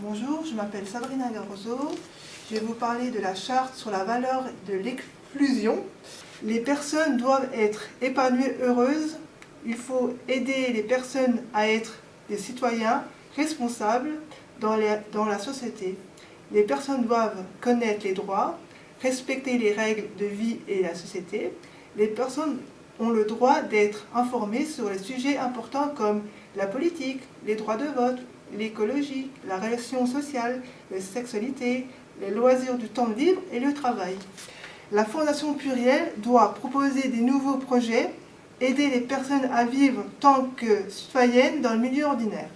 Bonjour, je m'appelle Sabrina Garroso. Je vais vous parler de la charte sur la valeur de l'exclusion. Les personnes doivent être épanouies, heureuses. Il faut aider les personnes à être des citoyens responsables dans la société. Les personnes doivent connaître les droits, respecter les règles de vie et la société. Les personnes ont le droit d'être informées sur les sujets importants comme la politique, les droits de vote, l'écologie, la relation sociale, la sexualité, les loisirs du temps libre et le travail. La Fondation Pluriel doit proposer des nouveaux projets, aider les personnes à vivre tant que citoyennes dans le milieu ordinaire,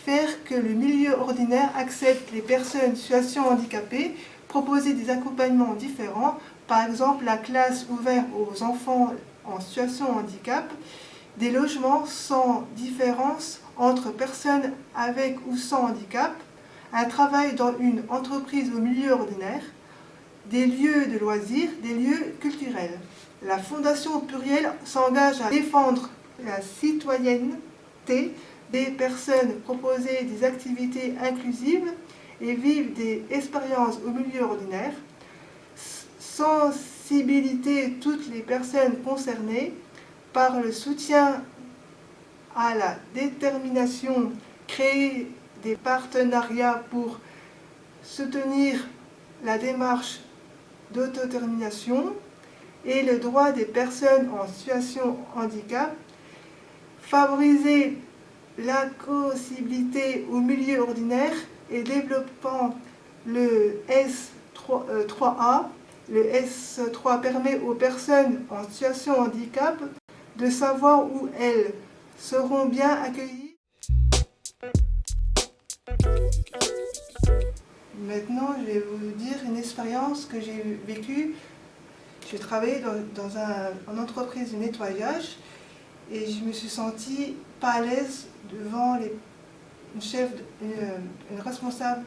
faire que le milieu ordinaire accepte les personnes en situation handicapée, proposer des accompagnements différents, par exemple la classe ouverte aux enfants en situation de handicap, des logements sans différence entre personnes avec ou sans handicap, un travail dans une entreprise au milieu ordinaire, des lieux de loisirs, des lieux culturels. La Fondation Pluriel s'engage à défendre la citoyenneté des personnes, proposer des activités inclusives et vivre des expériences au milieu ordinaire, sensibiliser toutes les personnes concernées par le soutien à la détermination, créer des partenariats pour soutenir la démarche d'autodétermination et le droit des personnes en situation de handicap, favoriser l'accessibilité au milieu ordinaire et développant le S3A. Le S3 permet aux personnes en situation de handicap de savoir où elles seront bien accueillies. Maintenant, je vais vous dire une expérience que j'ai vécue. J'ai travaillé dans une entreprise de nettoyage et je me suis sentie pas à l'aise devant une responsable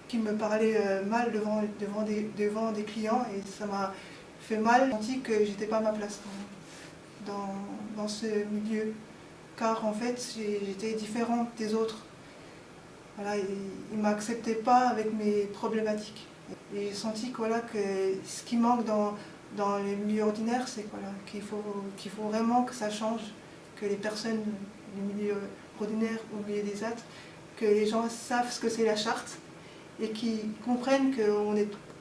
qui me parlait mal devant des clients, et ça m'a fait mal. J'ai senti que j'étais pas à ma place dans ce milieu, car en fait j'étais différente des autres. Voilà, ils ne m'acceptaient pas avec mes problématiques. Et j'ai senti que ce qui manque dans les milieux ordinaires, c'est qu'il faut vraiment que ça change, que les personnes du milieu ordinaire ou milieu des autres, que les gens savent ce que c'est la charte et qu'ils comprennent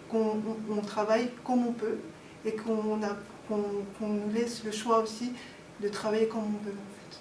qu'on travaille comme on peut et qu'on nous laisse le choix aussi de travailler comme on veut en fait.